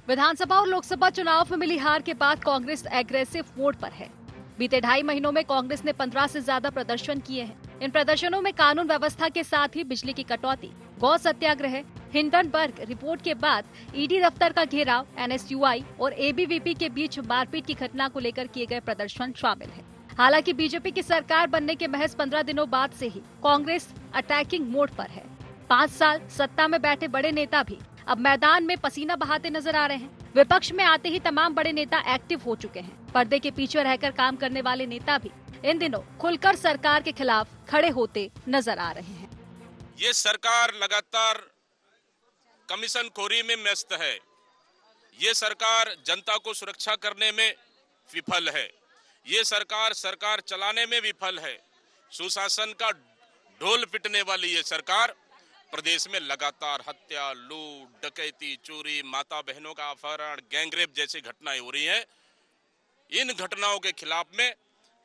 विधानसभा और लोकसभा चुनाव में मिली हार के बाद कांग्रेस एग्रेसिव मोड पर है। बीते 2.5 महीनों में कांग्रेस ने 15 से ज्यादा प्रदर्शन किए हैं। इन प्रदर्शनों में कानून व्यवस्था के साथ ही बिजली की कटौती, गौ सत्याग्रह, हिंडनबर्ग रिपोर्ट के बाद ईडी दफ्तर का घेराव, एनएसयूआई और एबीवीपी के बीच मारपीट की घटना को लेकर किए गए प्रदर्शन शामिल है। हालांकि बीजेपी की सरकार बनने के महज 15 दिनों बाद से ही कांग्रेस अटैकिंग मोड पर है। 5 साल सत्ता में बैठे बड़े नेता भी अब मैदान में पसीना बहाते नजर आ रहे हैं। विपक्ष में आते ही तमाम बड़े नेता एक्टिव हो चुके हैं। पर्दे के पीछे रहकर काम करने वाले नेता भी इन दिनों खुलकर सरकार के खिलाफ खड़े होते नजर आ रहे हैं। ये सरकार लगातार कमीशन खोरी में व्यस्त है। ये सरकार जनता को सुरक्षा करने में विफल है। ये सरकार चलाने में विफल है। सुशासन का ढोल पिटने वाली ये सरकार प्रदेश में लगातार हत्या, लूट, डकैती, चोरी, माता बहनों का अपहरण, गैंगरेप जैसी घटनाएं हो रही हैं। इन घटनाओं के खिलाफ में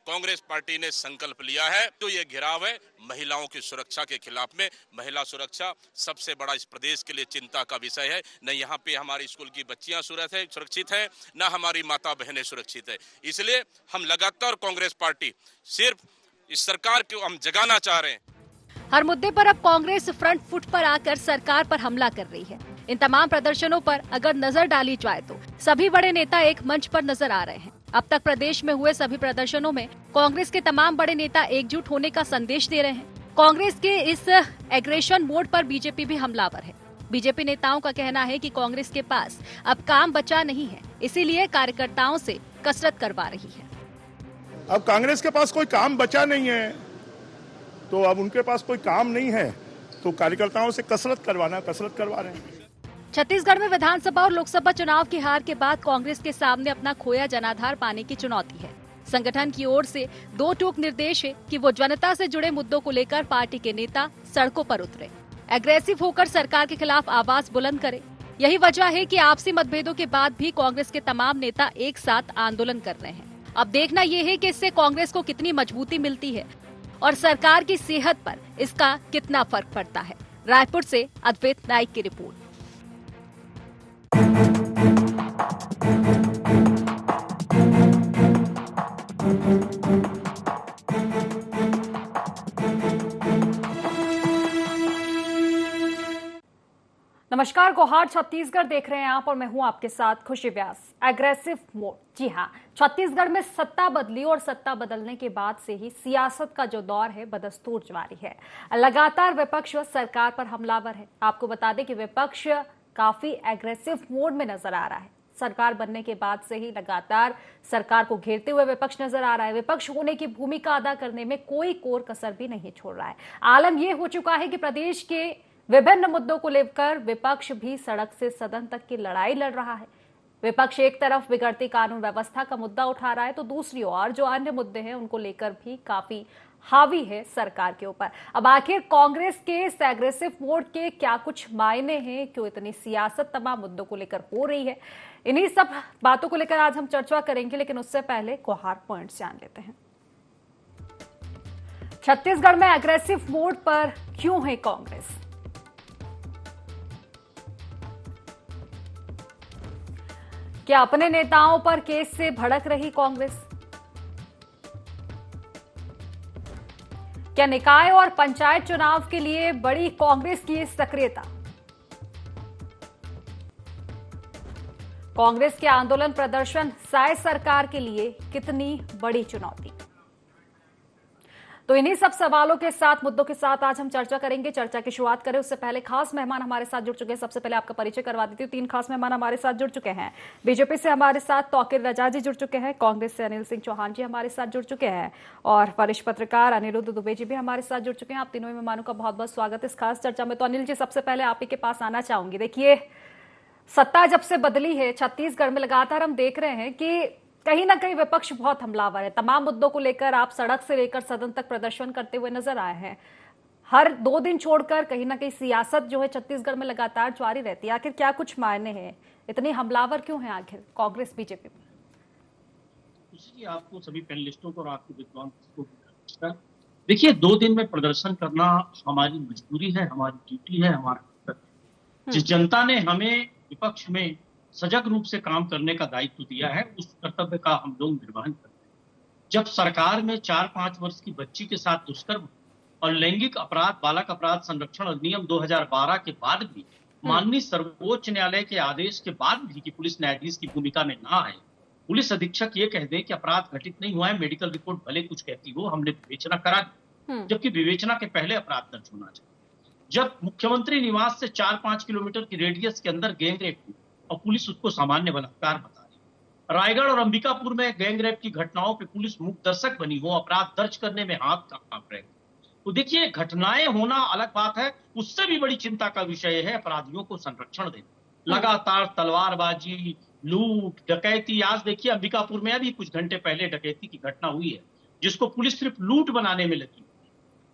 कांग्रेस पार्टी ने संकल्प लिया है। तो ये घेराव है महिलाओं की सुरक्षा के खिलाफ में। महिला सुरक्षा सबसे बड़ा इस प्रदेश के लिए चिंता का विषय है। न यहाँ पे हमारी स्कूल की बच्चियां सुरक्षित है, न हमारी माता बहनें सुरक्षित है। इसलिए हम लगातार कांग्रेस पार्टी सिर्फ इस सरकार को हम जगाना चाह रहे हैं। हर मुद्दे पर अब कांग्रेस फ्रंट फुट पर आकर सरकार पर हमला कर रही है। इन तमाम प्रदर्शनों पर अगर नजर डाली जाए तो सभी बड़े नेता एक मंच पर नजर आ रहे हैं। अब तक प्रदेश में हुए सभी प्रदर्शनों में कांग्रेस के तमाम बड़े नेता एकजुट होने का संदेश दे रहे हैं। कांग्रेस के इस एग्रेशन मोड पर बीजेपी भी हमलावर है। बीजेपी नेताओं का कहना है कि कांग्रेस के पास अब काम बचा नहीं है, इसीलिए कार्यकर्ताओं से कसरत करवा रही है। अब कांग्रेस के पास कोई काम बचा नहीं है, तो अब उनके पास कोई काम नहीं है तो कार्यकर्ताओं से कसरत करवा रहे हैं। छत्तीसगढ़ में विधानसभा और लोकसभा चुनाव की हार के बाद कांग्रेस के सामने अपना खोया जनाधार पाने की चुनौती है। संगठन की ओर से 2 टूक निर्देश है कि वो जनता से जुड़े मुद्दों को लेकर पार्टी के नेता सड़कों पर उतरे, एग्रेसिव होकर सरकार के खिलाफ आवाज बुलंद करे। यही वजह है कि आपसी मतभेदों के बाद भी कांग्रेस के तमाम नेता एक साथ आंदोलन कर रहे हैं। अब देखना ये है कि इससे कांग्रेस को कितनी मजबूती मिलती है और सरकार की सेहत पर इसका कितना फर्क पड़ता है। रायपुर से अद्वैत नाइक की रिपोर्ट। नमस्कार, गोहार छत्तीसगढ़ देख रहे हैं आप और मैं हूं आपके साथ खुशी व्यास। एग्रेसिव मोड, जी हां, छत्तीसगढ़ में सत्ता बदली और सत्ता बदलने के बाद से ही सियासत का जो दौर है बदस्तूर जारी है। लगातार विपक्ष सरकार पर हमलावर है। आपको बता दें कि विपक्ष काफी एग्रेसिव मोड में नजर आ रहा है। सरकार बनने के बाद से ही लगातार सरकार को घेरते हुए विपक्ष नजर आ रहा है। विपक्ष होने की भूमिका अदा करने में कोई कोर कसर भी नहीं छोड़ रहा है। आलम यह हो चुका है कि प्रदेश के विभिन्न मुद्दों को लेकर विपक्ष भी सड़क से सदन तक की लड़ाई लड़ रहा है। विपक्ष एक तरफ बिगड़ती कानून व्यवस्था का मुद्दा उठा रहा है, तो दूसरी ओर जो अन्य मुद्दे हैं उनको लेकर भी काफी हावी है सरकार के ऊपर। अब आखिर कांग्रेस के इस एग्रेसिव मोड के क्या कुछ मायने हैं, क्यों इतनी सियासत तमाम मुद्दों को लेकर हो रही है, इन्हीं सब बातों को लेकर आज हम चर्चा करेंगे। लेकिन उससे पहले कोहार पॉइंट्स जान लेते हैं। छत्तीसगढ़ में एग्रेसिव मोड पर क्यों है कांग्रेस? क्या अपने नेताओं पर केस से भड़क रही कांग्रेस? क्या निकाय और पंचायत चुनाव के लिए बड़ी कांग्रेस की सक्रियता? कांग्रेस के आंदोलन प्रदर्शन साय सरकार के लिए कितनी बड़ी चुनौती? तो इन्हीं सब सवालों के साथ, मुद्दों के साथ आज हम चर्चा करेंगे। चर्चा की शुरुआत करें उससे पहले खास मेहमान हमारे साथ जुड़ चुके हैं। सबसे पहले आपका परिचय करवा देती हूँ। 3 खास मेहमान हमारे साथ जुड़ चुके हैं। बीजेपी से हमारे साथ तौकीर रजा जी जुड़ चुके हैं, कांग्रेस से अनिल सिंह चौहान जी हमारे साथ जुड़ चुके हैं और वरिष्ठ पत्रकार अनिरुद्ध दुबे जी भी हमारे साथ जुड़ चुके हैं। आप तीनों मेहमानों का बहुत बहुत स्वागत है इस खास चर्चा में। तो अनिल जी, सबसे पहले आप ही के पास आना चाहूंगी। देखिए, सत्ता जब से बदली है छत्तीसगढ़ में लगातार हम देख रहे हैं कि कहीं ना कहीं विपक्ष बहुत हमलावर है। तमाम मुद्दों को लेकर आप सड़क से लेकर सदन तक प्रदर्शन करते हुए नजर आए हैं। हर 2 दिन छोड़कर कहीं ना कहीं सियासत जो है छत्तीसगढ़ में लगातार जारी रहती है। आखिर क्या कुछ मायने हैं, इतनी हमलावर क्यों है आखिर कांग्रेस बीजेपी में? आपको सभी पैनलिस्टों को और आपके विद्वान को देखिए, 2 दिन में प्रदर्शन करना हमारी मजबूरी है, हमारी ड्यूटी है, हमारा कर्तव्य है। जिस जनता ने हमें विपक्ष में सजग रूप से काम करने का दायित्व दिया है, उस कर्तव्य का हम लोग निर्वहन करते हैं। जब सरकार में 4-5 वर्ष की बच्ची के साथ दुष्कर्म और लैंगिक अपराध, बालक अपराध संरक्षण अधिनियम 2012 के बाद भी, माननीय सर्वोच्च न्यायालय के आदेश के बाद भी कि पुलिस न्यायाधीश की भूमिका में ना आए, पुलिस अधीक्षक ये कह दे कि अपराध घटित नहीं हुआ है, मेडिकल रिपोर्ट भले कुछ कहती हो, हमने विवेचना करा दी, जबकि विवेचना के पहले अपराध दर्ज होना चाहिए। जब मुख्यमंत्री निवास से 4-5 किलोमीटर की रेडियस के अंदर गैंग रेप हुई और पुलिस उसको सामान्य बलात्कार बता रही, रायगढ़ और अंबिकापुर में गैंग रेप की घटनाओं पे पुलिस मूक दर्शक बनी हो, अपराध दर्ज करने में हाथ कांप रहे, तो देखिए, घटनाएं होना अलग बात है, उससे भी बड़ी चिंता का विषय है अपराधियों को संरक्षण देना। लगातार तलवारबाजी, लूट, डकैती, आज देखिए अंबिकापुर में अभी कुछ घंटे पहले डकैती की घटना हुई है, जिसको पुलिस सिर्फ लूट बनाने में लगी।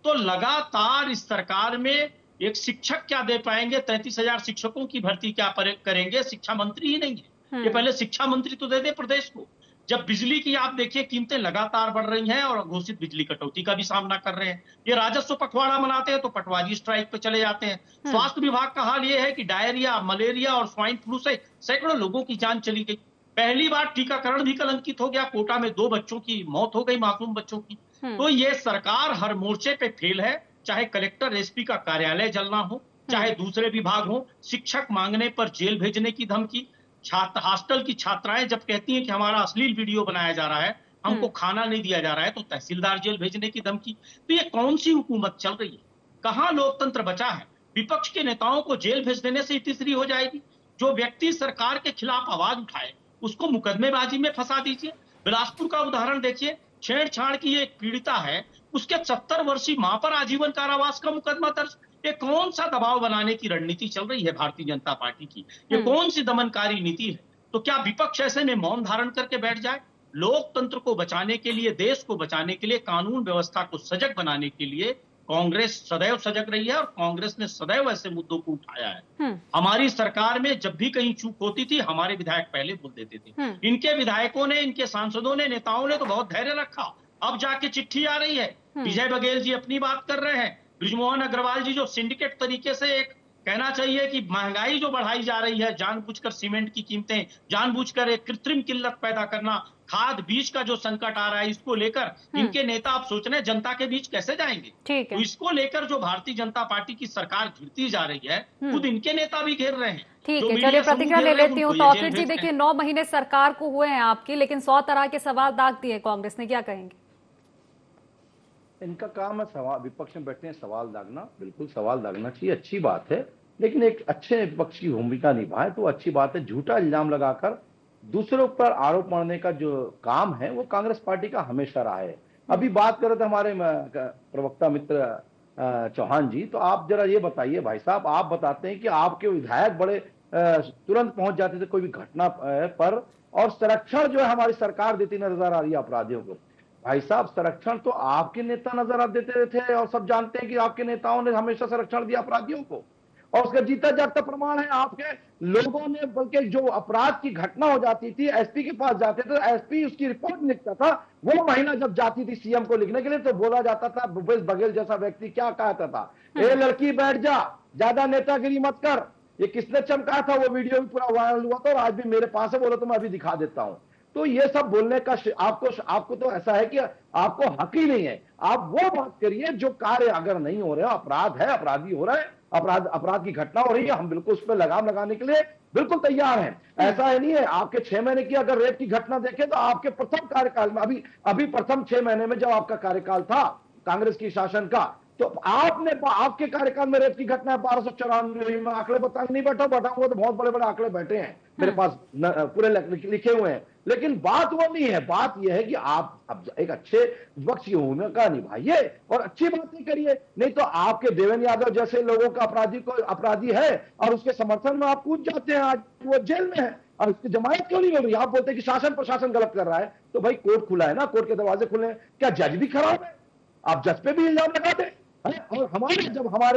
तो लगातार इस सरकार में एक शिक्षक क्या दे पाएंगे, 33,000 शिक्षकों की भर्ती क्या करेंगे, शिक्षा मंत्री ही नहीं है। ये पहले शिक्षा मंत्री तो दे दे प्रदेश को। जब बिजली की आप देखिए कीमतें लगातार बढ़ रही हैं और घोषित बिजली कटौती का भी सामना कर रहे हैं, ये राजस्व पखवाड़ा मनाते हैं तो पटवारी स्ट्राइक पे चले जाते हैं। स्वास्थ्य विभाग का हाल ये है कि डायरिया, मलेरिया और स्वाइन फ्लू से सैकड़ों लोगों की जान चली गई। पहली बार टीकाकरण भी कलंकित हो गया, कोटा में 2 बच्चों की मौत हो गई, मासूम बच्चों की। तो ये सरकार हर मोर्चे पे फेल है, चाहे कलेक्टर एसपी का कार्यालय जलना हो, चाहे दूसरे विभाग हो, शिक्षक मांगने पर जेल भेजने की धमकी, छात्र हॉस्टल की छात्राएं जब कहती हैं कि हमारा अश्लील वीडियो बनाया जा रहा है, हमको खाना नहीं दिया जा रहा है, तो तहसीलदार जेल भेजने की धमकी। तो ये कौन सी हुकूमत चल रही है? कहां लोकतंत्र बचा है? विपक्ष के नेताओं को जेल भेज देने से तीसरी हो जाएगी। जो व्यक्ति सरकार के खिलाफ आवाज उठाए उसको मुकदमेबाजी में फंसा दीजिए। बिलासपुर का उदाहरण देखिए, छेड़छाड़ की एक पीड़िता है, उसके 70 वर्षीय मां पर आजीवन कारावास का मुकदमा दर्ज। ये कौन सा दबाव बनाने की रणनीति चल रही है भारतीय जनता पार्टी की? ये कौन सी दमनकारी नीति है? तो क्या विपक्ष ऐसे में मौन धारण करके बैठ जाए? लोकतंत्र को बचाने के लिए, देश को बचाने के लिए, कानून व्यवस्था को सजग बनाने के लिए कांग्रेस सदैव सजग रही है और कांग्रेस ने सदैव ऐसे मुद्दों को उठाया है। हमारी सरकार में जब भी कहीं चूक होती थी, हमारे विधायक पहले बोल देते थे। इनके विधायकों ने, इनके सांसदों ने, नेताओं ने तो बहुत धैर्य रखा। अब जाके चिट्ठी आ रही है, विजय बघेल जी अपनी बात कर रहे हैं, बृजमोहन अग्रवाल जी जो सिंडिकेट तरीके से, एक कहना चाहिए कि महंगाई जो बढ़ाई जा रही है, जानबूझकर सीमेंट की कीमतें, जानबूझकर एक कृत्रिम किल्लत पैदा करना, खाद बीज का जो संकट आ रहा है, इसको लेकर इनके नेता आप सोच रहे हैं जनता के बीच कैसे जाएंगे? ठीक है। तो इसको लेकर जो भारतीय जनता पार्टी की सरकार घिरती जा रही है, खुद इनके नेता भी घेर रहे हैं। ठीक है, चलिए प्रतिक्रिया ले लेती हूँ। तौकीर जी, देखिए 9 महीने सरकार को हुए हैं आपकी, लेकिन 100 तरह के सवाल दाग दिए कांग्रेस ने, क्या कहेंगे? इनका काम है सवाल, विपक्ष में बैठते हैं सवाल दागना, बिल्कुल सवाल दागना चाहिए, अच्छी बात है, लेकिन एक अच्छे विपक्ष की भूमिका निभाए तो अच्छी बात है। झूठा इल्जाम लगाकर दूसरों पर आरोप मढ़ने का जो काम है वो कांग्रेस पार्टी का हमेशा रहा है। अभी बात कर रहे थे हमारे प्रवक्ता मित्र चौहान जी, तो आप जरा ये बताइए भाई साहब, आप बताते हैं कि आपके विधायक बड़े तुरंत पहुंच जाते थे कोई भी घटना पर, और संरक्षण जो है हमारी सरकार देती नजर आ रही है अपराधियों को। भाई साहब, संरक्षण तो आपके नेता नजर आ देते थे और सब जानते हैं कि आपके नेताओं ने हमेशा संरक्षण दिया अपराधियों को, और उसका जीता जागता प्रमाण है आपके लोगों ने। बल्कि जो अपराध की घटना हो जाती थी, एसपी के पास जाते थे, एसपी उसकी रिपोर्ट लिखता था। वो महिला जब जाती थी सीएम को लिखने के लिए तो बोला जाता था, भूपेश बघेल जैसा व्यक्ति क्या कहता था, ए लड़की बैठ जा, ज्यादा नेतागिरी मत कर। ये किसने चमकाया था? वो वीडियो भी पूरा वायरल हुआ था और आज भी मेरे पास है, बोलो तो मैं अभी दिखा देता हूं। तो ये सब बोलने का आपको तो ऐसा है कि आपको हक ही नहीं है। आप वो बात करिए जो कार्य अगर नहीं हो रहे, अपराध है, अपराधी हो रहा है, अपराध की घटना हो रही है, हम बिल्कुल उस पर लगाम लगाने के लिए बिल्कुल तैयार हैं। ऐसा है नहीं है, आपके 6 महीने की अगर रेप की घटना देखें तो आपके प्रथम कार्यकाल में, अभी प्रथम 6 महीने में जब आपका कार्यकाल था कांग्रेस की शासन का, तो आपके कार्यकाल में रेप की घटना 1294 में आंकड़े नहीं बताऊंगा तो बहुत बड़े बड़े आंकड़े बैठे हैं मेरे पास, पूरे लिखे हुए हैं। लेकिन बात वो नहीं है, बात यह है कि आप अब एक अच्छे विपक्ष की भूमिका निभाइए और अच्छी बातें करिए। नहीं तो आपके देवेंद्र यादव जैसे लोगों का अपराधी है और उसके समर्थन में आप कूद जाते हैं, आज वो जेल में है और उसकी जमानत क्यों नहीं हो रही? आप बोलते हैं कि शासन प्रशासन गलत कर रहा है, तो भाई कोर्ट खुला है ना, कोर्ट के दरवाजे खुले हैं, क्या जज भी खराब है? आप जज पे भी इल्जाम लगा दें। और हमारे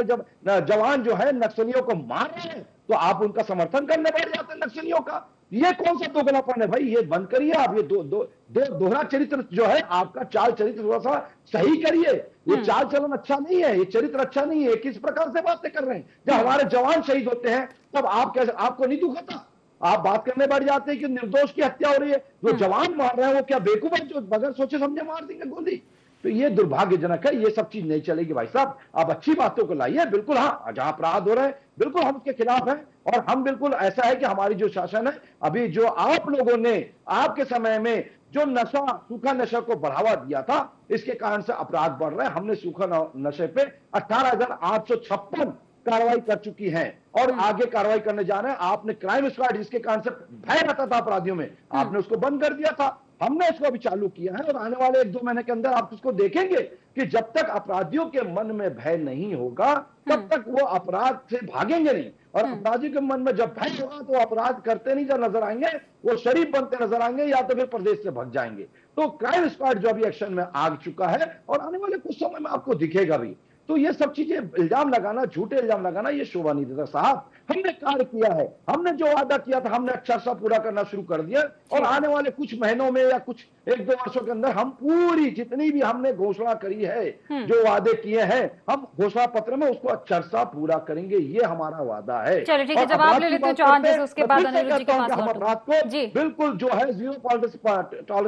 जब जवान जो है नक्सलियों को मार रहे हैं तो आप उनका समर्थन करने बैठ जाते हैं नक्सलियों का। ये कौन सा दोगलापन है भाई? ये बंद करिए आप, ये दोहरा चरित्र जो है आपका, चाल चरित्र थोड़ा सा सही करिए। ये चाल चलन अच्छा नहीं है, ये चरित्र अच्छा नहीं है। किस प्रकार से बातें कर रहे हैं? जब हमारे जवान शहीद होते हैं तब आप कैसे, आपको नहीं दुख होता? आप बात करने बैठ जाते हैं कि निर्दोष की हत्या हो रही है। जो जवान मार रहे हैं वो क्या बेवकूफ है जो बगैर सोचे समझे मार देंगे गोली? तो ये दुर्भाग्यजनक है। ये सब चीज नहीं चलेगी भाई साहब। आप अच्छी बातों को लाइए। बिल्कुल हाँ, जहां अपराध हो रहे हैं बिल्कुल हम उसके खिलाफ हैं, और हम बिल्कुल ऐसा है कि हमारी जो शासन है, अभी जो आप लोगों ने आपके समय में जो नशा, सूखा नशा को बढ़ावा दिया था, इसके कारण से अपराध बढ़ रहे हैं। हमने सूखा नशे पे 18,856 कार्रवाई कर चुकी है और आगे कार्रवाई करने जा रहे हैं। आपने क्राइम स्क्वाड, जिसके कारण से भय रहता था अपराधियों में, आपने उसको बंद कर दिया था। हमने इसको अभी चालू किया है और आने वाले 1-2 महीने के अंदर आप उसको देखेंगे कि जब तक अपराधियों के मन में भय नहीं होगा तब तक वो अपराध से भागेंगे नहीं। और अपराधियों के मन में जब भय होगा तो अपराध करते नहीं नजर आएंगे, वो शरीफ बनते नजर आएंगे या तो फिर प्रदेश से भाग जाएंगे। तो क्राइम स्क्वाड जो अभी एक्शन में आ चुका है और आने वाले कुछ समय में आपको दिखेगा भी। तो ये सब चीजें इल्जाम लगाना, झूठे इल्जाम लगाना, ये शोभा नहीं देता साहब। हमने कार्य किया है, हमने जो वादा किया था हमने अक्षरशः पूरा करना शुरू कर दिया, और आने वाले कुछ महीनों में या कुछ 1-2 वर्षों के अंदर हम पूरी जितनी भी हमने घोषणा करी है, जो वादे किए हैं, हम घोषणा पत्र में उसको अक्षरशः पूरा करेंगे। ये हमारा वादा है। चलिए ठीक है, जवाब ले लेते हैं चौहान जी से, उसके बाद अनिरुद्ध जी के पास हम अपराध को बिल्कुल जो है जीरो टॉलरेंस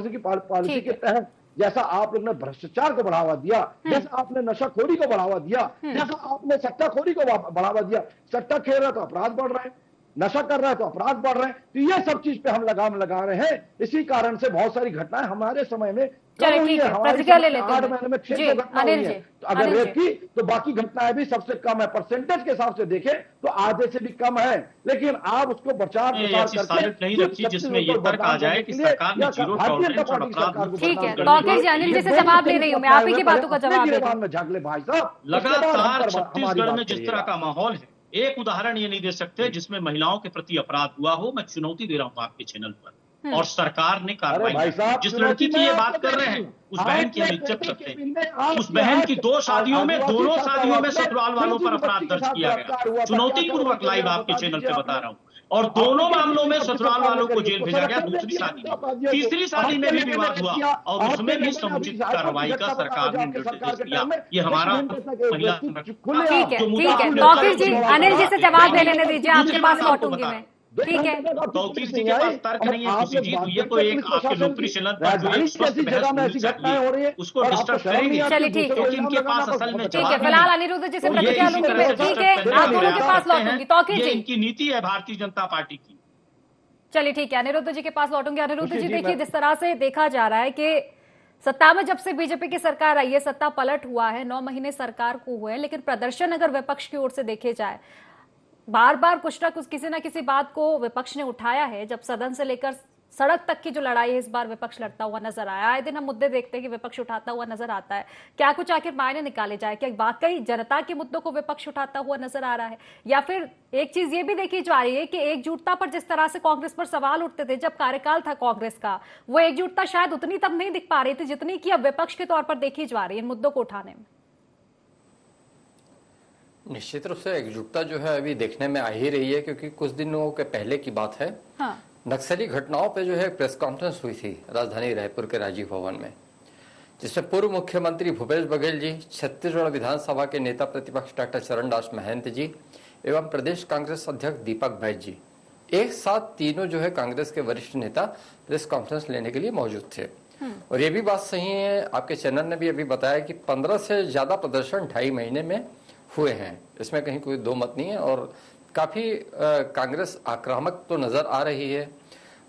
की पॉलिसी के तहत, जैसा आप लोग ने भ्रष्टाचार को बढ़ावा दिया, जैसा आपने नशाखोरी को बढ़ावा दिया, जैसा आपने सट्टाखोरी को बढ़ावा दिया, सट्टा खेल रहा है तो अपराध बढ़ रहे हैं, नशा कर रहा है तो अपराध बढ़ रहे हैं। तो ये सब चीज पे हम लगाम लगा रहे हैं। इसी कारण से बहुत सारी घटनाएं हमारे समय में चलिए ठीक है, प्रतिक्रिया ले लेते हैं। 8 महीने में 600 घटना हुई है। तो अगर रेप की तो बाकी घटनाएं भी सबसे कम है। परसेंटेज के हिसाब से देखें तो आधे से भी कम है, लेकिन आप उसको प्रचार नहीं रखी जिसमें ये तर्क आ जाए कि सरकार ने जीरो टॉलरेंस और अपराध। ठीक है, तौकीर जी, अनिल जी से जवाब ले रही हूँ मैं, आप ही की बातों का जवाब ले रही हूँ। झागले भाई साहब, लगातार छत्तीसगढ़ में जिस तरह का माहौल है, एक उदाहरण ये नहीं दे सकते जिसमें महिलाओं के प्रति अपराध हुआ हो। मैं चुनौती दे रहा हूँ आपके चैनल पर, और सरकार ने कार्रवाई। जिस लड़की की ये बात कर रहे हैं उस बहन की हम इज्जत करते हैं। उस बहन की 2 शादियों में, दोनों शादियों में ससुराल वालों पर अपराध दर्ज किया गया। चुनौती पूर्वक लाइव आपके चैनल पे बता रहा हूँ। और दोनों मामलों में ससुराल वालों को जेल भेजा गया। दूसरी शादी में, तीसरी शादी में भी विवाद हुआ और उसमें भी समुचित कार्रवाई का सरकार ने निर्देश दिया। ये हमारा महिला ठीक है, तौकीर जी, अनिल जी से जवाब ले लेने दीजिए, आपके पास लौटूंगी मैं। ठीक है, तौकीर जी के पास तर्क नहीं है, खुशी जीत हुई है तो एक आपके लोकप्रिय चैनल पर जो एक स्वस्थ बहस उसको डिस्टर्ब करेंगे। चलिए ठीक है, क्योंकि इनके पास असल में ठीक है, फिलहाल अनिरुद्ध जी से प्रतिक्रिया लूंगी मैं। ठीक है, आप दोनों के पास लौटूंगी। तौकीर जी, इनकी नीति है भारतीय जनता पार्टी की। चलिए ठीक है, अनिरुद्ध जी के पास लौटूंगी। अनिरुद्ध जी, देखिए जिस तरह से देखा जा रहा है कि सत्ता में जब से बीजेपी की सरकार आई है, सत्ता पलट हुआ है, 9 महीने सरकार को हुए हैं, लेकिन प्रदर्शन अगर विपक्ष की ओर से देखे जाए, बार बार कुछ ना कुछ किसी ना किसी बात को विपक्ष ने उठाया है। जब सदन से लेकर सड़क तक की जो लड़ाई है, इस बार विपक्ष लड़ता हुआ नजर आया। आए दिन हम मुद्दे देखते हैं कि विपक्ष उठाता हुआ नजर आता है। क्या कुछ आखिर मायने निकाले जाए? क्या वाकई जनता के मुद्दों को विपक्ष उठाता हुआ नजर आ रहा है, या फिर एक चीज ये भी देखी जा रही है कि एकजुटता पर जिस तरह से कांग्रेस पर सवाल उठते थे जब कार्यकाल था कांग्रेस का, वो एकजुटता शायद उतनी तब नहीं दिख पा रही थी जितनी कि अब विपक्ष के तौर पर देखी जा रही है इन मुद्दों को उठाने में? निश्चित रूप से एकजुटता जो है अभी देखने में आ ही रही है, क्योंकि कुछ दिनों के पहले की बात है। हाँ। नक्सली घटनाओं पे जो है प्रेस कॉन्फ्रेंस हुई थी राजधानी रायपुर के राजीव भवन में, जिसमें पूर्व मुख्यमंत्री भूपेश बघेल जी, छत्तीसगढ़ विधानसभा के नेता प्रतिपक्ष डॉक्टर चरणदास महंत जी एवं प्रदेश कांग्रेस अध्यक्ष दीपक बैज जी एक साथ तीनों जो है कांग्रेस के वरिष्ठ नेता प्रेस कॉन्फ्रेंस लेने के लिए मौजूद थे। और ये भी बात सही है, आपके चैनल ने भी अभी बताया कि 15 से ज्यादा प्रदर्शन 2.5 महीने में हुए हैं। इसमें कहीं कोई दो मत नहीं है, और काफी कांग्रेस आक्रामक तो नजर आ रही है।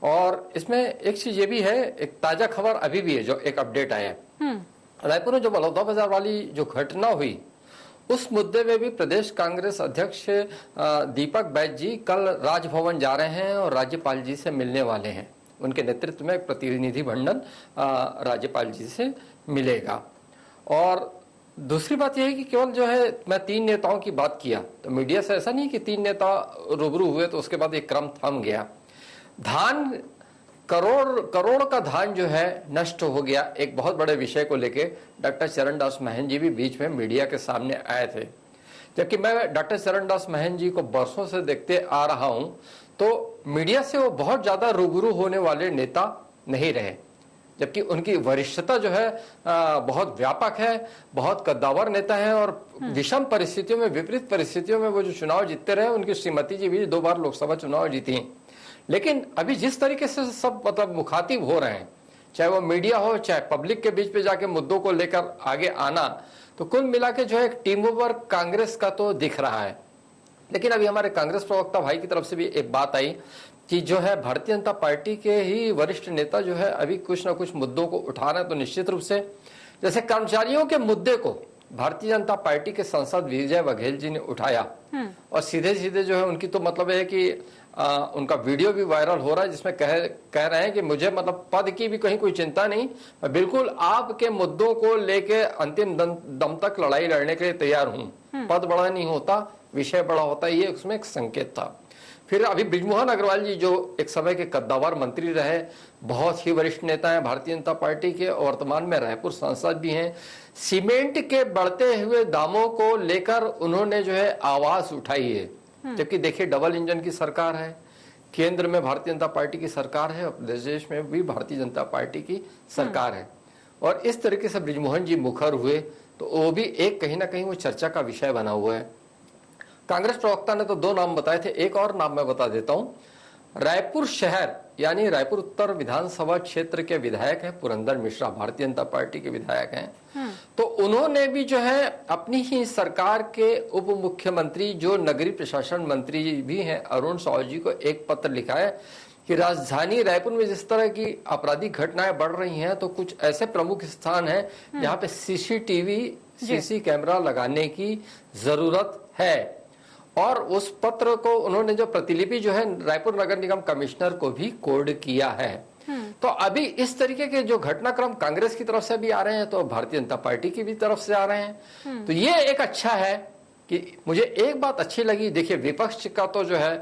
और इसमें एक चीज ये भी है, एक ताजा खबर अभी भी है जो एक अपडेट आया है। रायपुर में जो बलौदा बाजार वाली जो घटना हुई, उस मुद्दे में भी प्रदेश कांग्रेस अध्यक्ष दीपक बैज जी कल राजभवन जा रहे हैं और राज्यपाल जी से मिलने वाले हैं। उनके नेतृत्व में एक प्रतिनिधि मंडल राज्यपाल जी से मिलेगा। और दूसरी बात यह है कि केवल जो है मैं 3 नेताओं की बात किया, तो मीडिया से ऐसा नहीं कि 3 नेता रूबरू हुए तो उसके बाद एक क्रम थम गया। धान करोड़ का धान जो है नष्ट हो गया, एक बहुत बड़े विषय को लेके डॉक्टर चरणदास महंत जी भी बीच में मीडिया के सामने आए थे। जबकि मैं डॉक्टर चरणदास महंत जी को बरसों से देखते आ रहा हूं, तो मीडिया से वो बहुत ज्यादा रूबरू होने वाले नेता नहीं रहे, जबकि उनकी वरिष्ठता जो है बहुत व्यापक है, बहुत कद्दावर नेता है, और विषम परिस्थितियों में, विपरीत परिस्थितियों में वो जो चुनाव जीतते रहे, उनकी श्रीमती जी भी 2 बार लोकसभा चुनाव जीती हैं। लेकिन अभी जिस तरीके से सब मतलब मुखातिब हो रहे हैं, चाहे वो मीडिया हो, चाहे पब्लिक के बीच पे जाके मुद्दों को लेकर आगे आना, तो कुल मिला के जो है एक टीम वर्क कांग्रेस का तो दिख रहा है। लेकिन अभी हमारे कांग्रेस प्रवक्ता भाई की तरफ से भी एक बात आई कि जो है भारतीय जनता पार्टी के ही वरिष्ठ नेता जो है अभी कुछ ना कुछ मुद्दों को उठा रहे हैं। तो निश्चित रूप से जैसे कर्मचारियों के मुद्दे को भारतीय जनता पार्टी के सांसद विजय बघेल जी ने उठाया, और सीधे सीधे जो है उनकी तो मतलब है कि उनका वीडियो भी वायरल हो रहा है, जिसमें कह रहे हैं कि मुझे मतलब पद की भी कहीं कोई चिंता नहीं, मैं बिल्कुल आपके मुद्दों को लेके अंतिम दम तक लड़ाई लड़ने के लिए तैयार हूं। पद बड़ा नहीं होता, विषय बड़ा होता है, ये उसमें एक संकेत था। फिर अभी बृजमोहन अग्रवाल जी जो एक समय के कद्दावर मंत्री रहे, बहुत ही वरिष्ठ नेता हैं भारतीय जनता पार्टी के, वर्तमान में रायपुर सांसद भी हैं, सीमेंट के बढ़ते हुए दामों को लेकर उन्होंने जो है आवाज उठाई है। जबकि देखिए डबल इंजन की सरकार है, केंद्र में भारतीय जनता पार्टी की सरकार है, और प्रदेश में भी भारतीय जनता पार्टी की सरकार है, और इस तरीके से बृजमोहन जी मुखर हुए, तो वो भी एक कहीं ना कहीं वो चर्चा का विषय बना हुआ है। कांग्रेस प्रवक्ता ने तो 2 नाम बताए थे, एक और नाम मैं बता देता हूं। रायपुर शहर यानी रायपुर उत्तर विधानसभा क्षेत्र के विधायक हैं पुरंदर मिश्रा, भारतीय जनता पार्टी के विधायक हैं। तो उन्होंने भी जो है अपनी ही सरकार के उप मुख्यमंत्री जो नगरीय प्रशासन मंत्री भी हैं अरुण साव जी को एक पत्र लिखा है कि राजधानी रायपुर में जिस तरह की आपराधिक घटनाएं बढ़ रही हैं, तो कुछ ऐसे प्रमुख स्थान हैं जहां पे सीसी कैमरा लगाने की जरूरत है। और उस पत्र को उन्होंने जो प्रतिलिपि जो है रायपुर नगर निगम कमिश्नर को भी कोड किया है। तो अभी इस तरीके के जो घटनाक्रम कांग्रेस की तरफ से भी आ रहे हैं, तो भारतीय जनता पार्टी की भी तरफ से आ रहे हैं। तो ये एक अच्छा है कि मुझे एक बात अच्छी लगी, देखिए विपक्ष का तो जो है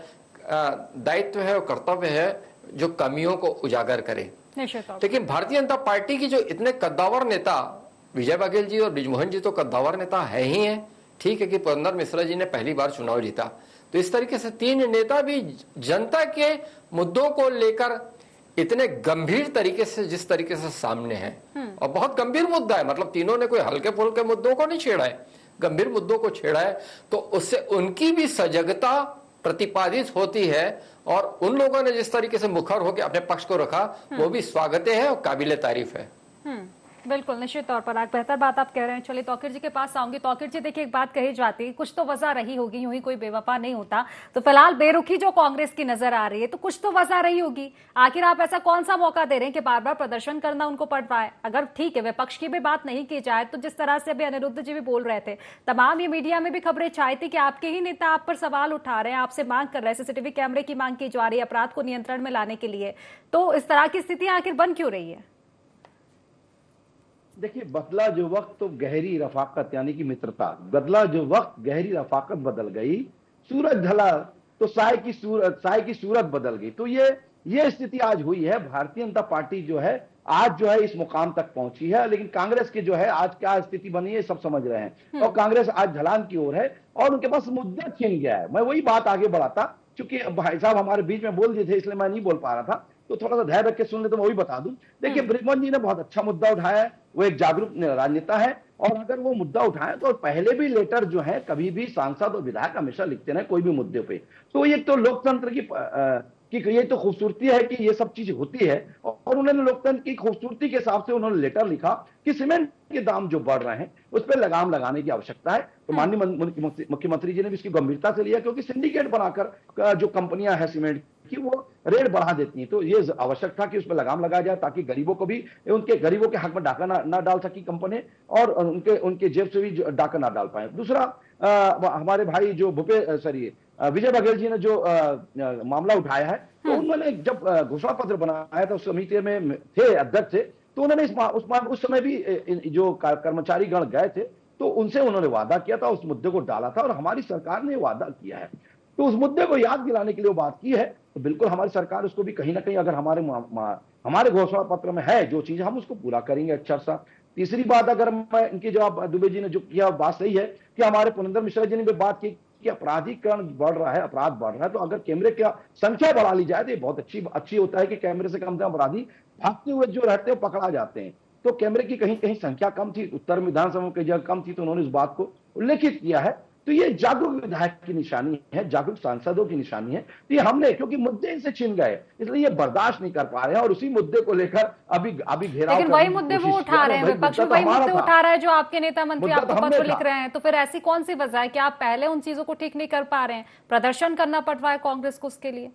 दायित्व है और कर्तव्य है जो कमियों को उजागर करे, लेकिन भारतीय जनता पार्टी की जो इतने कद्दावर नेता विजय बघेल जी और बृजमोहन जी तो कद्दावर नेता है ही है। ठीक है कि पुरंदर मिश्रा जी ने पहली बार चुनाव जीता, तो इस तरीके से 3 नेता भी जनता के मुद्दों को लेकर इतने गंभीर तरीके से जिस तरीके से सामने हैं, और बहुत गंभीर मुद्दा है, मतलब तीनों ने कोई हल्के फुल्के मुद्दों को नहीं छेड़ा है, गंभीर मुद्दों को छेड़ा है, तो उससे उनकी भी सजगता प्रतिपादित होती है, और उन लोगों ने जिस तरीके से मुखर होकर अपने पक्ष को रखा वो भी स्वागत है और काबिले तारीफ है। बिल्कुल, निश्चित तौर पर आप बेहतर बात आप कह रहे हैं। चलिए तौकीर जी के पास आऊंगी। तौकीर जी, देखिए एक बात कही जाती है, कुछ तो वजह रही होगी, यूं ही कोई बेवफा नहीं होता। तो फिलहाल बेरुखी जो कांग्रेस की नजर आ रही है, तो कुछ तो वजह रही होगी। आखिर आप ऐसा कौन सा मौका दे रहे हैं कि बार बार प्रदर्शन करना उनको पड़ पाए? अगर ठीक है विपक्ष की भी बात नहीं की जाए, तो जिस तरह से अभी अनिरुद्ध जी भी बोल रहे थे, तमाम ये मीडिया में भी खबरें छाई थी कि आपके ही नेता आप पर सवाल उठा रहे हैं, आपसे मांग कर रहे हैं, सीसीटीवी कैमरे की मांग की जा रही है अपराध को नियंत्रण में लाने के लिए। तो इस तरह की स्थिति आखिर बन क्यों रही है? देखिए, बदला जो वक्त तो गहरी रफाकत यानी कि मित्रता, बदला जो वक्त गहरी रफाकत बदल गई, सूरज ढला तो साय की सूरत बदल गई। तो ये स्थिति आज हुई है। भारतीय जनता पार्टी जो है आज जो है इस मुकाम तक पहुंची है, लेकिन कांग्रेस की जो है आज क्या स्थिति बनी है सब समझ रहे हैं, और कांग्रेस आज ढलान की ओर है और उनके पास मुद्दा छिन गया है। मैं वही बात आगे बढ़ाता, क्योंकि भाई साहब हमारे बीच में बोल दिए थे इसलिए मैं नहीं बोल पा रहा था, तो थोड़ा सा धैर्य रख के सुन ले तो मैं वही बता दूं। देखिए, बृजमोहन जी ने बहुत अच्छा मुद्दा उठाया है, वो एक जागरूक राजनेता है, और अगर वो मुद्दा उठाए तो पहले भी लेटर जो है कभी भी सांसद और विधायक हमेशा लिखते रहे कोई भी मुद्दे पे। तो ये तो लोकतंत्र की ये तो खूबसूरती है कि ये सब चीज होती है, और उन्होंने लोकतंत्र की खूबसूरती के हिसाब से उन्होंने लेटर लिखा कि सीमेंट के दाम जो बढ़ रहे हैं उस पर लगाम लगाने की आवश्यकता है। तो माननीय मुख्यमंत्री जी ने भी इसकी गंभीरता से लिया, क्योंकि सिंडिकेट बनाकर जो कंपनियां हैं सीमेंट की वो रेट बढ़ा देती हैं, तो ये आवश्यक था कि उस पर लगाम लगाया जाए, ताकि गरीबों को भी गरीबों के हक में डाका ना डाल सकी कंपनी, और उनके जेब से भी डाका ना डाल पाए। दूसरा, हमारे भाई जो विजय बघेल जी ने जो मामला उठाया है, तो उन्होंने जब घोषणा पत्र बनाया था, उस समिति में थे अध्यक्ष थे, तो उन्होंने उस समय भी जो कर्मचारी गण गए थे तो उनसे उन्होंने वादा किया था, उस मुद्दे को डाला था, और हमारी सरकार ने वादा किया है, तो उस मुद्दे को याद दिलाने के लिए वो बात की है। तो बिल्कुल हमारी सरकार उसको भी कहीं ना कहीं, अगर हमारे घोषणा पत्र में है जो चीज, हम उसको पूरा करेंगे अक्षर सा। तीसरी बात, अगर मैं इनकी जवाब दुबे जी ने जो किया बात सही है कि हमारे पुनिंदर मिश्रा जी ने भी बात की कि अपराधीकरण बढ़ रहा है, अपराध बढ़ रहा है, तो अगर कैमरे की संख्या बढ़ा ली जाए तो ये बहुत अच्छी होता है कि कैमरे से कम से कम अपराधी भागते हुए जो रहते हैं पकड़ा जाते हैं। तो कैमरे की कहीं कहीं संख्या कम थी, उत्तर विधानसभा की जगह कम थी, तो उन्होंने इस बात को उल्लेखित किया है। तो ये जागरूक विधायक की निशानी है, जागरूक सांसदों की निशानी है। तो ये हमने, क्योंकि मुद्दे इनसे छिन गए इसलिए ये बर्दाश्त नहीं कर पा रहे हैं और उसी मुद्दे को लेकर अभी घेराव, लेकिन वही मुद्दे वो उठा रहे हैं, विपक्ष में वही मुद्दे उठा रहा है जो आपके नेता मंत्री आपको पत्र लिख रहे हैं। तो फिर ऐसी कौन सी वजह है कि आप पहले उन चीजों को ठीक नहीं कर पा रहे हैं, प्रदर्शन करना पड़ रहा है कांग्रेस को उसके लिए?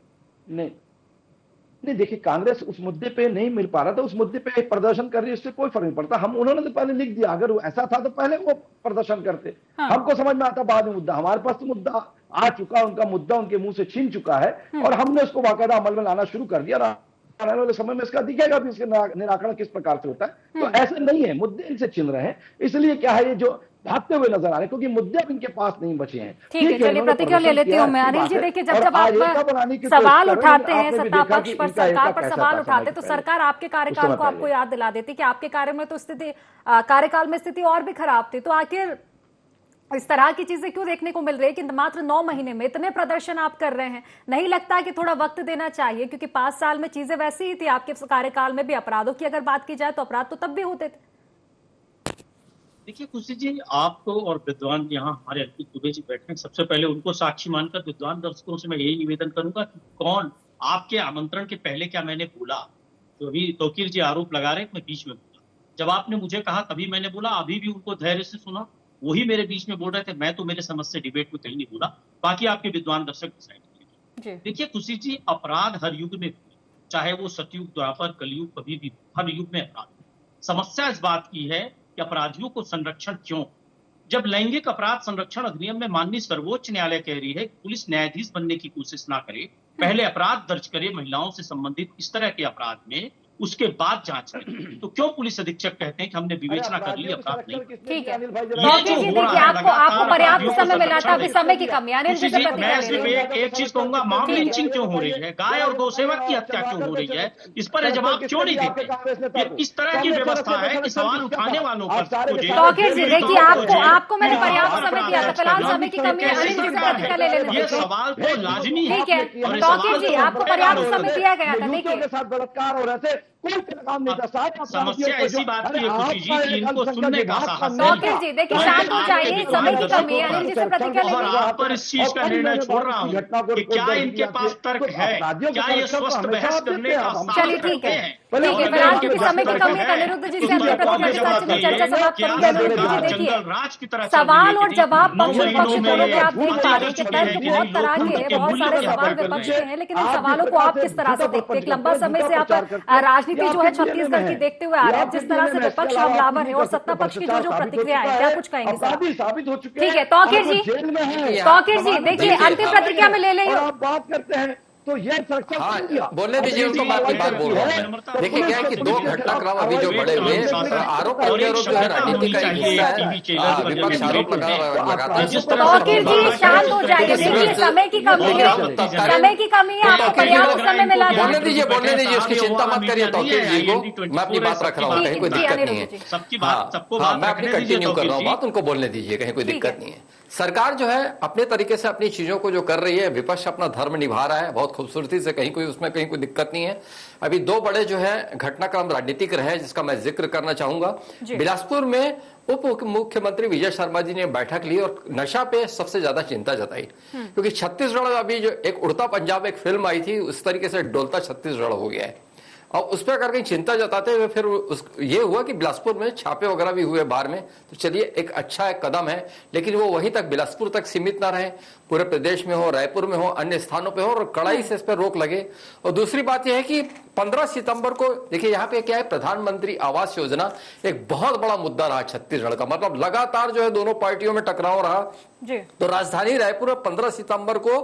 नहीं, देखिए, कांग्रेस उस मुद्दे पे नहीं मिल पा रहा था, उस मुद्दे पे प्रदर्शन कर रही है, उससे कोई फर्क नहीं पड़ता। उन्होंने तो पहले लिख दिया, अगर ऐसा था तो पहले वो प्रदर्शन करते। हाँ। हमको समझ में आता बाद में मुद्दा, हमारे पास तो मुद्दा आ चुका, उनका मुद्दा उनके मुंह से छीन चुका है और हमने उसको बाकायदा अमल में लाना शुरू कर दिया। आने वाले समय में इसका दिखेगा भी इसका निराकरण किस प्रकार से होता है। तो ऐसे नहीं है, मुद्दे इनसे छिन रहे हैं, इसलिए क्या है ये जो भागते हुए नजर आ रहे हैं, क्योंकि मुद्दे अब इनके पास नहीं बचे हैं। ठीक है, चलिए प्रतिक्रिया ले लेती हूँ मैं। अनिल जी, देखिए, जब आप सवाल उठाते हैं सत्ता पक्ष पर, सरकार पर सवाल उठाते हैं, तो सरकार आपके कार्यकाल को आपको याद दिला देती कि आपके कार्यकाल में स्थिति और भी खराब थी। तो आखिर इस तरह की चीजें क्यों देखने को मिल रही है कि मात्र 9 महीने में इतने प्रदर्शन आप कर रहे हैं? नहीं लगता कि थोड़ा वक्त देना चाहिए? क्योंकि 5 साल में चीजें वैसी ही थी, आपके कार्यकाल में भी अपराधों की अगर बात की जाए तो अपराध तो तब भी होते थे। देखिए खुशी जी, आपको और विद्वान यहाँ हमारे अर्पित दुबे जी बैठे हैं, सबसे पहले उनको साक्षी मानकर विद्वान दर्शकों से मैं यही निवेदन करूंगा कि कौन आपके आमंत्रण के पहले क्या मैंने बोला, जो अभी तौकीर जी आरोप लगा रहे मैं बीच में बोला, जब आपने मुझे कहा तभी मैंने बोला, अभी भी उनको धैर्य से सुना, वही मेरे बीच में बोल रहे थे, मैं तो मेरे समझ से डिबेट में कहीं नहीं बोला, बाकी आपके विद्वान दर्शक डिसाइड करेंगे। देखिए खुशी जी, अपराध हर युग में, चाहे वो सतयुग, द्वापर, कलयुग, कभी भी हर युग में अपराध। समस्या इस बात की है कि अपराधियों को संरक्षण क्यों? जब लैंगिक अपराध संरक्षण अधिनियम में माननीय सर्वोच्च न्यायालय कह रही है कि पुलिस न्यायाधीश बनने की कोशिश ना करे, पहले अपराध दर्ज करे महिलाओं से संबंधित इस तरह के अपराध में, उसके बाद जांच करें, तो क्यों पुलिस अधीक्षक कहते हैं कि हमने विवेचना कर ली, अपराध नहीं? ठीक है, आपको पर्याप्त समय मिला था, अभी समय की कमी। मैं सिर्फ एक चीज कहूंगा, मॉब लिंचिंग क्यों हो रही है, गाय और गौसेवक की हत्या क्यों हो रही है, इस पर जवाब क्यों नहीं देते? इस तरह की व्यवस्था है कि सवाल उठाने वालों पर। तौकीर जी, देखिए, आपको मैंने पर्याप्त समय दिया था, फिलहाल समय की कमी है। अनिल जी से प्रतिक्रिया ले लेना, ये सवाल तो लाजमी है। ठीक है, तौकीर जी, आपको पर्याप्त समय दिया गया था। देखिए, साथ बलात्कार हो रहे थे, कोई काम नहीं था। समस्या इसी बात की है खुशी जी कि इनको सुनने का साहस तौकीर जी, देखिए, शांत हो जाइए, समय की कमी है। अनिल जी से प्रतिक्रिया ले लेना। आप पर इस चीज का निर्णय छोड़ रहा हूँ कि क्या इनके पास तर्क है, क्या ये स्वस्थ बहस करने का? चलिए ठीक है, फिलहाल क्योंकि समय की कमी है, अनिरुद्ध जी से अपनी प्रतिक्रिया के साथ चर्चा समाप्त करूंगा। देखिए, सवाल और जवाब पक्ष दोनों में आप देख पा रहे हैं कि तर्क बहुत तरह के हैं, बहुत सारे सवाल विपक्ष के हैं, लेकिन इन सवालों को आप किस तरह से देखते हैं? एक लंबा समय से आप राजनीति जो है छत्तीसगढ़ की देखते हुए आ रहे हैं, जिस तरह से विपक्ष हमलावर है और सत्ता पक्ष की जो प्रतिक्रिया है, क्या कुछ कहेंगे सर? साबित हो चुके। ठीक है, तौकीर जी, देखिए, अंतिम प्रतिक्रिया में ले लें। बात करते हैं तो ये बोलने दीजिए उनको, मैं अपनी बात बोल रहा हूँ। देखिए क्या है कि 2 घटनाक्रम अभी जो बड़े हुए आरोप प्रत्यारोप जो है राजनीति का हिस्सा है, विपक्ष आरोप लगाता है। तौकीर जी, शांत हो जाइए, देखिए समय की कमी है, आपको पर्याप्त समय मिला। बोलने दीजिए, उसकी चिंता मत करिए तौकीर जी को, मैं अपनी बात रख रहा हूँ, कहीं कोई दिक्कत नहीं है। हाँ, मैं अपनी कंटिन्यू कर रहा हूँ बात, उनको बोलने दीजिए, कहीं कोई दिक्कत नहीं है। सरकार जो है अपने तरीके से अपनी चीजों को जो कर रही है, विपक्ष अपना धर्म निभा रहा है बहुत खूबसूरती से, कहीं कोई दिक्कत नहीं है। अभी 2 बड़े जो है घटनाक्रम राजनीतिक रहे जिसका मैं जिक्र करना चाहूंगा। बिलासपुर में उप मुख्यमंत्री विजय शर्मा जी ने बैठक ली और नशा पे सबसे ज्यादा चिंता जताई, क्योंकि छत्तीसगढ़ अभी जो एक उड़ता पंजाब एक फिल्म आई थी, उस तरीके से डोलता छत्तीसगढ़ हो गया है। और उस पर करके चिंता जताते हुए फिर ये हुआ कि बिलासपुर में छापे वगैरह भी हुए बाहर में, तो चलिए एक अच्छा एक कदम है, लेकिन वो वहीं तक बिलासपुर तक सीमित ना रहे, पूरे प्रदेश में हो, रायपुर में हो, अन्य स्थानों पे हो और कड़ाई से इस पर रोक लगे। और दूसरी बात यह है कि 15 सितंबर को देखिए यहाँ पे क्या है, प्रधानमंत्री आवास योजना एक बहुत बड़ा मुद्दा रहा छत्तीसगढ़ का, मतलब लगातार जो है दोनों पार्टियों में टकराव रहा जी। तो राजधानी रायपुर में 15 सितंबर को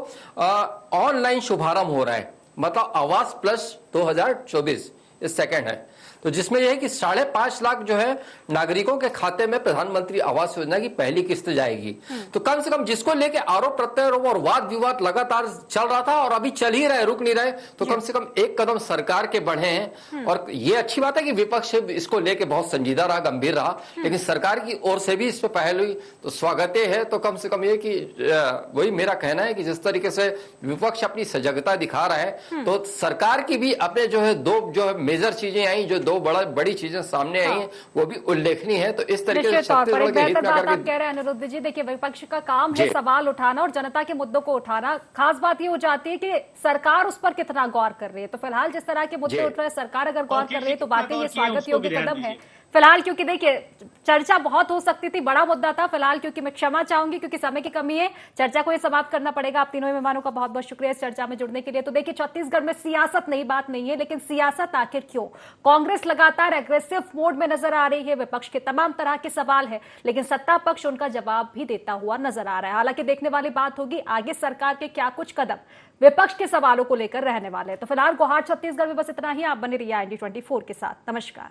ऑनलाइन शुभारंभ हो रहा है, मतलब आवास प्लस 2024 इस सेकंड है। तो जिसमें यह है कि 5.5 लाख जो है नागरिकों के खाते में प्रधानमंत्री आवास योजना की पहली किस्त जाएगी। तो कम से कम जिसको लेके आरोप प्रत्यारोप और वाद विवाद लगातार चल रहा था और अभी चल ही रहे, रुक नहीं रहे, तो कम से कम एक कदम सरकार के बढ़े हैं। और ये अच्छी बात है कि विपक्ष इसको लेके बहुत संजीदा रहा, गंभीर रहा, लेकिन सरकार की ओर से भी इस पर पहल हुई तो स्वागत है। तो कम से कम ये कि वही मेरा कहना है कि जिस तरीके से विपक्ष अपनी सजगता दिखा रहा है, तो सरकार की भी अपने जो है दो जो है मेजर चीजें आई, जो दो बड़ी चीजें सामने आई हैं, वो भी उल्लेखनीय है। तो इस तरीके से छत्तीसगढ़ के हित में आप कह रहे हैं अनिरुद्ध जी, देखिए विपक्ष का काम है सवाल उठाना और जनता के मुद्दों को उठाना। खास बात ये हो जाती है कि सरकार उस पर कितना गौर कर रही है। तो फिलहाल जिस तरह के मुद्दे उठ रहे हैं, सरकार अगर गौर कर रही है तो वाकई ये स्वागत योग्य कदम है फिलहाल, क्योंकि देखिए चर्चा बहुत हो सकती थी, बड़ा मुद्दा था। फिलहाल क्योंकि मैं क्षमा चाहूंगी क्योंकि समय की कमी है, चर्चा को ये समाप्त करना पड़ेगा। आप तीनों मेहमानों का बहुत बहुत शुक्रिया इस चर्चा में जुड़ने के लिए। तो देखिए छत्तीसगढ़ में सियासत नई बात नहीं है, लेकिन सियासत आखिर क्यों? कांग्रेस लगातार एग्रेसिव मोड में नजर आ रही है, विपक्ष के तमाम तरह के सवाल है, लेकिन सत्ता पक्ष उनका जवाब भी देता हुआ नजर आ रहा है। हालांकि देखने वाली बात होगी आगे सरकार के क्या कुछ कदम विपक्ष के सवालों को लेकर रहने वाले हैं। तो फिलहाल गुहार छत्तीसगढ़ में बस इतना ही। आप बने रहिए IND24 के साथ। नमस्कार।